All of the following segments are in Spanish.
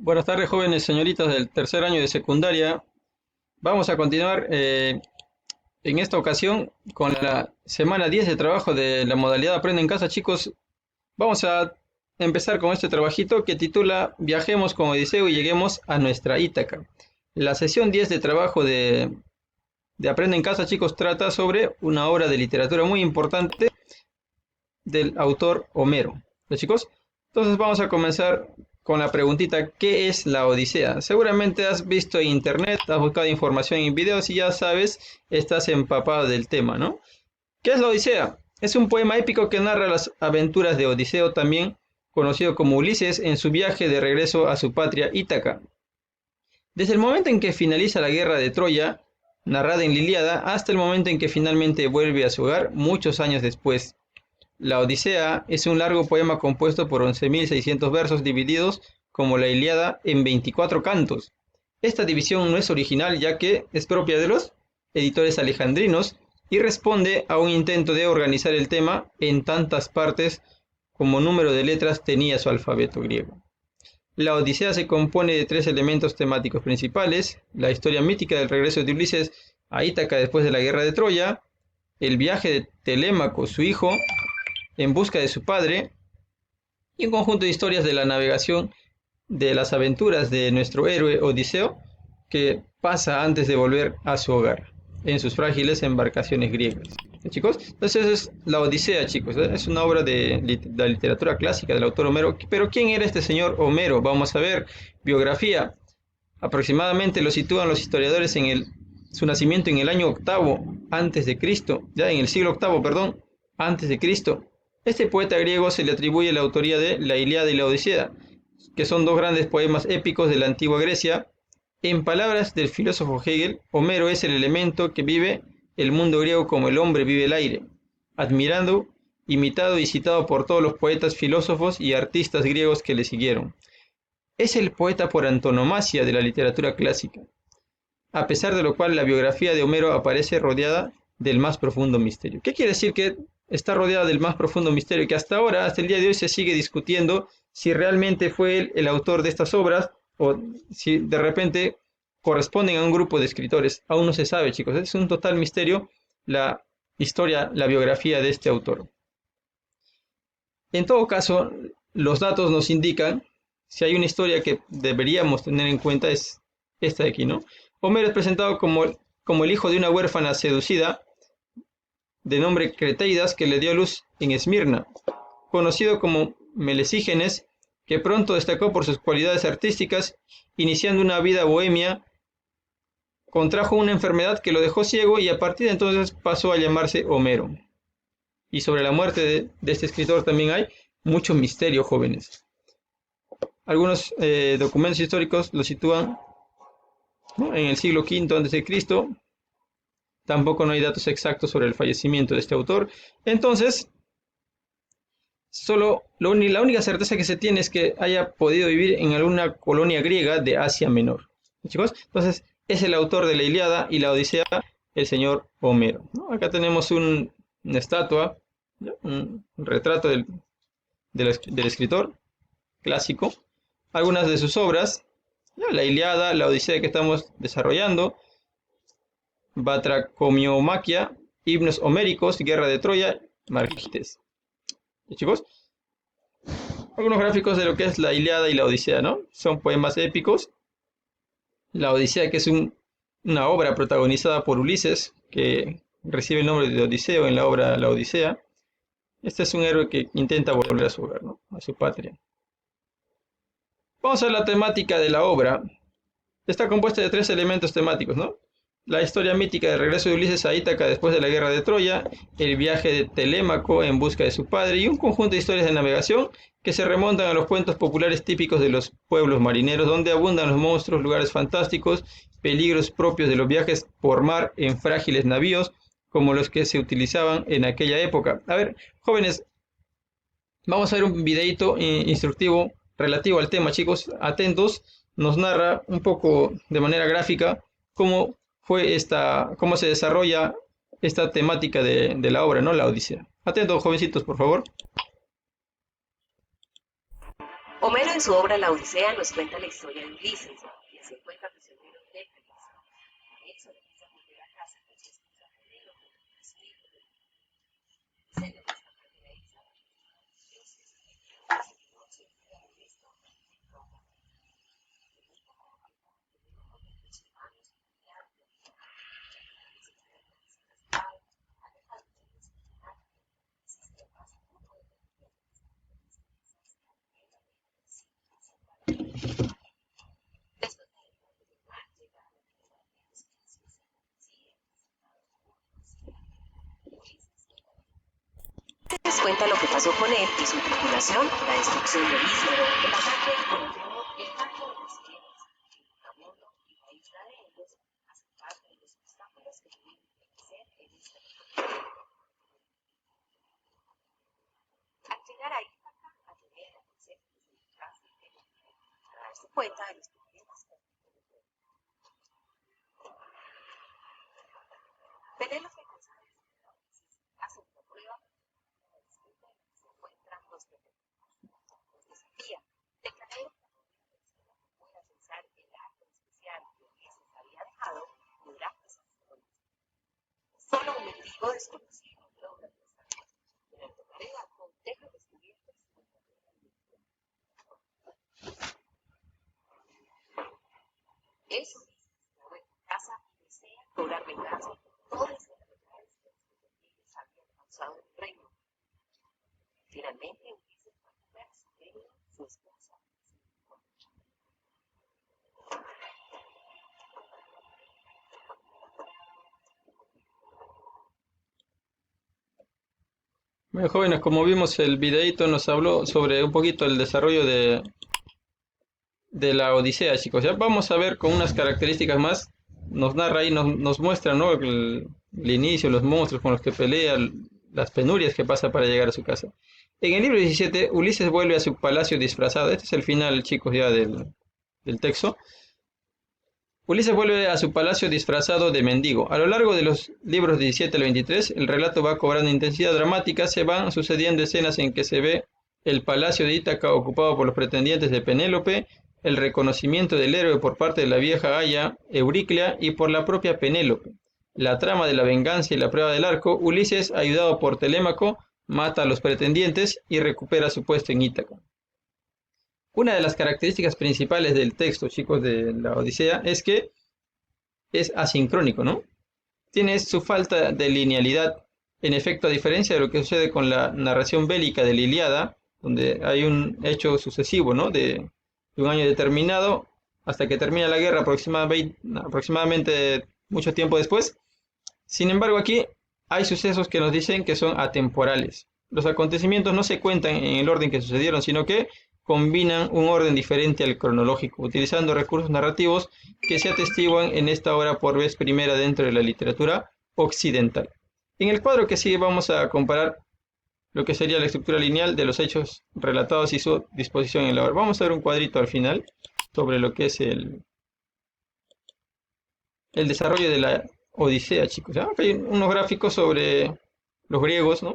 Buenas tardes, jóvenes señoritas del tercer año de secundaria. Vamos a continuar en esta ocasión con la semana 10 de trabajo de la modalidad Aprende en Casa, chicos. Vamos a empezar con este trabajito que titula Viajemos con Odiseo y lleguemos a nuestra Ítaca. La sesión 10 de trabajo de Aprende en Casa, chicos, trata sobre una obra de literatura muy importante del autor Homero. ¿Los chicos? Entonces vamos a comenzar con la preguntita, ¿qué es la Odisea? Seguramente has visto en internet, has buscado información en videos y ya sabes, estás empapado del tema, ¿no? ¿Qué es la Odisea? Es un poema épico que narra las aventuras de Odiseo, también conocido como Ulises, en su viaje de regreso a su patria Ítaca. Desde el momento en que finaliza la guerra de Troya, narrada en la Ilíada, hasta el momento en que finalmente vuelve a su hogar, muchos años después. La Odisea es un largo poema compuesto por 11.600 versos divididos, como la Ilíada, en 24 cantos. Esta división no es original, ya que es propia de los editores alejandrinos y responde a un intento de organizar el tema en tantas partes como número de letras tenía su alfabeto griego. La Odisea se compone de tres elementos temáticos principales: la historia mítica del regreso de Ulises a Ítaca después de la guerra de Troya, el viaje de Telémaco, su hijo, en busca de su padre, y un conjunto de historias de la navegación de las aventuras de nuestro héroe Odiseo, que pasa antes de volver a su hogar en sus frágiles embarcaciones griegas. Chicos, entonces es la Odisea, chicos, es una obra de la literatura clásica del autor Homero. Pero ¿quién era este señor Homero? Vamos a ver. Biografía: aproximadamente lo sitúan los historiadores en su nacimiento en el año octavo antes de Cristo, ya en el siglo octavo, perdón, antes de Cristo. Este poeta griego se le atribuye la autoría de la Ilíada y la Odisea, que son dos grandes poemas épicos de la antigua Grecia. En palabras del filósofo Hegel, Homero es el elemento que vive el mundo griego como el hombre vive el aire, admirado, imitado y citado por todos los poetas, filósofos y artistas griegos que le siguieron. Es el poeta por antonomasia de la literatura clásica, a pesar de lo cual la biografía de Homero aparece rodeada del más profundo misterio. ¿Qué quiere decir que está rodeada del más profundo misterio? Que hasta ahora, hasta el día de hoy, se sigue discutiendo si realmente fue él el autor de estas obras o si de repente corresponden a un grupo de escritores. Aún no se sabe, chicos. Es un total misterio la historia, la biografía de este autor. En todo caso, los datos nos indican, si hay una historia que deberíamos tener en cuenta, es esta de aquí, ¿no? Homero es presentado como el hijo de una huérfana seducida de nombre Creteidas, que le dio luz en Esmirna, conocido como Melesígenes, que pronto destacó por sus cualidades artísticas. Iniciando una vida bohemia, contrajo una enfermedad que lo dejó ciego y a partir de entonces pasó a llamarse Homero. Y sobre la muerte de este escritor también hay mucho misterio, jóvenes. Algunos documentos históricos lo sitúan, ¿no?, en el siglo V a.C. Tampoco no hay datos exactos sobre el fallecimiento de este autor. Entonces, la única certeza que se tiene es que haya podido vivir en alguna colonia griega de Asia Menor. Chicos, entonces es el autor de la Ilíada y la Odisea, el señor Homero, ¿no? Acá tenemos una estatua, ¿no?, un retrato del escritor clásico, algunas de sus obras, ¿no?, la Ilíada, la Odisea que estamos desarrollando, Batracomiomaquia, himnos homéricos, guerra de Troya, Margites. Chicos, algunos gráficos de lo que es la Ilíada y la Odisea, ¿no? Son poemas épicos. La Odisea, que es una obra protagonizada por Ulises, que recibe el nombre de Odiseo en la obra La Odisea. Este es un héroe que intenta volver a su hogar, ¿no?, a su patria. Vamos a ver la temática de la obra. Está compuesta de tres elementos temáticos, ¿no? La historia mítica del regreso de Ulises a Ítaca después de la guerra de Troya, el viaje de Telémaco en busca de su padre y un conjunto de historias de navegación que se remontan a los cuentos populares típicos de los pueblos marineros, donde abundan los monstruos, lugares fantásticos, peligros propios de los viajes por mar en frágiles navíos, como los que se utilizaban en aquella época. A ver, jóvenes, vamos a ver un videito instructivo relativo al tema, chicos. Atentos, nos narra un poco de manera gráfica cómo se desarrolla esta temática de la obra, ¿no? La Odisea. Atentos, jovencitos, por favor. Homero en su obra La Odisea nos cuenta la historia de Ulises, que se encuentra prisionero de Éfeso. Eso le quiso volver a casa con su esposa Penélope, y su hijo de se le escapa de la isla. Dios es el noche de esto en Roma. El mismo como Penélope de los humanos y arte. Se trata de citas alejado de los originales. Existe más grupo de después de llegar a la Ulises cuenta lo que pasó con él y su tripulación, la destrucción de Ísmero, el ataque con el barco de las sirenas, el vagabundo y la isla de ellos, hacen parte de los obstáculos que tuvieron que vencer en esta recorrido. Al llegar a Ítaca, Atenea le aconseja que se disfrace de Penélope para darse cuenta de los problemas que Penélope, cansada de esperar a Ulises, hace una prueba para descubrir que se encuentran los pretendentes. Los desafía, declarando que la novia vencida pueda pensar el arte especial que Ulises había dejado durante su historia. Solo un mendigo desconocido logra prestarlo. Durante el relato deja descubierto su verdadera identidad. Es Ulises, que vuelve a casa y desea cobrar venganza por todas las enfermedades que los pretendentes habían causado en el reino. Finalmente, Ulises recupera su reino, su esposa y su hijo. Bueno, jóvenes, como vimos el videito nos habló sobre un poquito el desarrollo de la Odisea, chicos. Ya vamos a ver con unas características más. Nos narra y nos muestra, ¿no? El inicio, los monstruos con los que pelea, las penurias que pasa para llegar a su casa. En el libro 17, Ulises vuelve a su palacio disfrazado. Este es el final, chicos, ya del texto. Ulises vuelve a su palacio disfrazado de mendigo. A lo largo de los libros 17 al 23, el relato va cobrando intensidad dramática. Se van sucediendo escenas en que se ve el palacio de Ítaca ocupado por los pretendientes de Penélope, el reconocimiento del héroe por parte de la vieja Aya, Euriclea y por la propia Penélope. La trama de la venganza y la prueba del arco. Ulises, ayudado por Telémaco, mata a los pretendientes y recupera su puesto en Ítaca. Una de las características principales del texto, chicos, de la Odisea es que es asincrónico, ¿no? Tiene su falta de linealidad. En efecto, a diferencia de lo que sucede con la narración bélica de la Ilíada, donde hay un hecho sucesivo, ¿no? De un año determinado hasta que termina la guerra aproximadamente mucho tiempo después. Sin embargo, aquí hay sucesos que nos dicen que son atemporales. Los acontecimientos no se cuentan en el orden que sucedieron, sino que combinan un orden diferente al cronológico, utilizando recursos narrativos que se atestiguan en esta obra por vez primera dentro de la literatura occidental. En el cuadro que sigue vamos a comparar lo que sería la estructura lineal de los hechos relatados y su disposición en la obra. Vamos a ver un cuadrito al final sobre lo que es el desarrollo de la Odisea, chicos. Acá hay unos gráficos sobre los griegos, ¿no?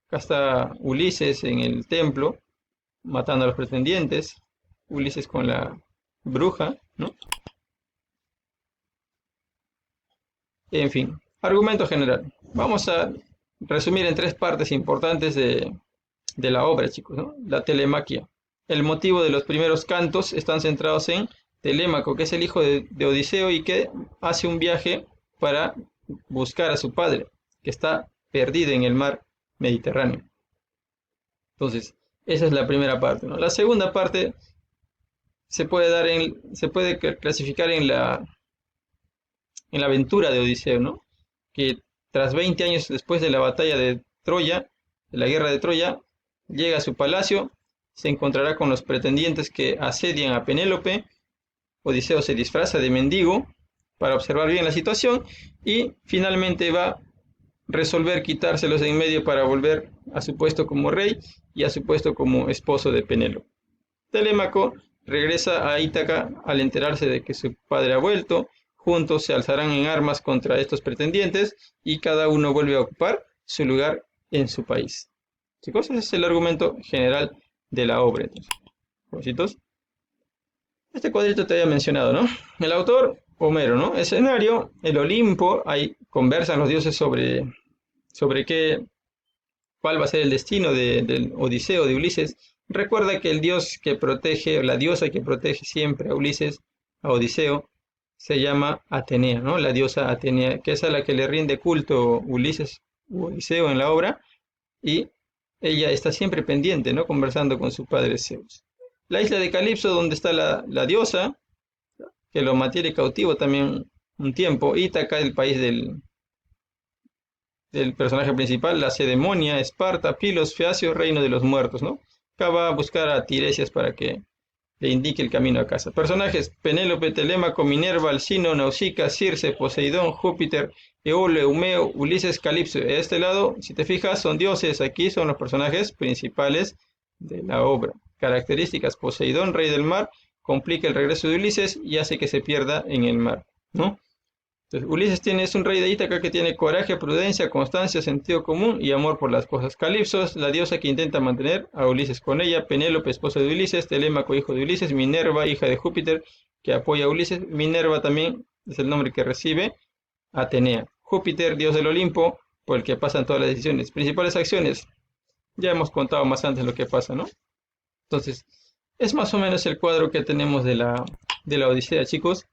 Acá está Ulises en el templo, matando a los pretendientes. Ulises con la bruja, ¿no? En fin, argumento general. Vamos a resumir en tres partes importantes de la obra, chicos, ¿no? La telemaquia. El motivo de los primeros cantos están centrados en Telémaco, que es el hijo de Odiseo y que hace un viaje para buscar a su padre, que está perdido en el mar Mediterráneo. Entonces, esa es la primera parte, ¿no? La segunda parte se puede clasificar en la aventura de Odiseo, ¿no? Que tras 20 años después de la batalla de Troya, de la guerra de Troya, llega a su palacio, se encontrará con los pretendientes que asedian a Penélope. Odiseo se disfraza de mendigo para observar bien la situación y finalmente va a resolver quitárselos de en medio para volver a su puesto como rey y a su puesto como esposo de Penélope. Telémaco regresa a Ítaca al enterarse de que su padre ha vuelto. Juntos se alzarán en armas contra estos pretendientes y cada uno vuelve a ocupar su lugar en su país. Chicos, ese es el argumento general de la obra. Entonces, jovencitos. Este cuadrito te había mencionado, ¿no? El autor, Homero, ¿no? Escenario, el Olimpo, ahí conversan los dioses sobre cuál va a ser el destino del Odiseo, de Ulises. Recuerda que el dios que protege, o la diosa que protege siempre a Ulises, a Odiseo, se llama Atenea, ¿no? La diosa Atenea, que es a la que le rinde culto Ulises u Odiseo en la obra, y ella está siempre pendiente, ¿no? Conversando con su padre Zeus. La isla de Calipso, donde está la diosa, que lo mantiene cautivo también un tiempo. Ítaca, el país del personaje principal, la Cedemonia, Esparta, Pilos, Feacio, reino de los muertos, ¿no? Acá va a buscar a Tiresias para que le indique el camino a casa. Personajes: Penélope, Telémaco, Minerva, Alcino, Nausicaa, Circe, Poseidón, Júpiter, Eolo, Eumeo, Ulises, Calipso. A este lado, si te fijas, son dioses. Aquí son los personajes principales de la obra. Características: Poseidón, rey del mar, complica el regreso de Ulises y hace que se pierda en el mar, ¿no? Entonces, Ulises es un rey de Ítaca que tiene coraje, prudencia, constancia, sentido común y amor por las cosas. Calipso es la diosa que intenta mantener a Ulises con ella. Penélope, esposa de Ulises. Telémaco, hijo de Ulises. Minerva, hija de Júpiter, que apoya a Ulises. Minerva también es el nombre que recibe Atenea. Júpiter, dios del Olimpo, por el que pasan todas las decisiones. Principales acciones. Ya hemos contado más antes lo que pasa, ¿no? Entonces, es más o menos el cuadro que tenemos de la Odisea, chicos.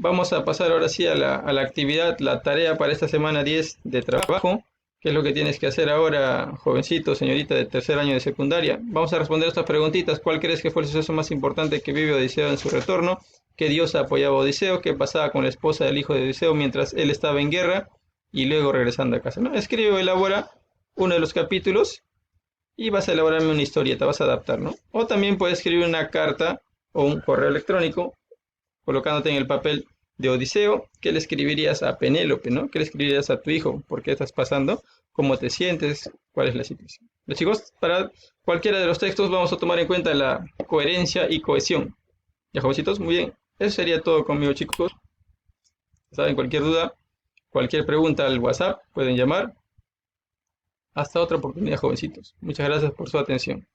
Vamos a pasar ahora sí a la actividad, la tarea para esta semana 10 de trabajo. ¿Qué es lo que tienes que hacer ahora, jovencito, señorita de tercer año de secundaria? Vamos a responder estas preguntitas. ¿Cuál crees que fue el suceso más importante que vive Odiseo en su retorno? ¿Qué diosa apoyaba a Odiseo? ¿Qué pasaba con la esposa del hijo de Odiseo mientras él estaba en guerra y luego regresando a casa, ¿no? Escribe o elabora uno de los capítulos y vas a elaborarme una historieta, vas a adaptar, ¿no? O también puedes escribir una carta o un correo electrónico colocándote en el papel de Odiseo. ¿Qué le escribirías a Penélope, no? ¿Qué le escribirías a tu hijo? ¿Por qué estás pasando? ¿Cómo te sientes? ¿Cuál es la situación? Los chicos, para cualquiera de los textos vamos a tomar en cuenta la coherencia y cohesión. ¿Ya, jovencitos? Muy bien. Eso sería todo conmigo, chicos. ¿Saben? Cualquier duda, cualquier pregunta al WhatsApp, pueden llamar. Hasta otra oportunidad, jovencitos. Muchas gracias por su atención.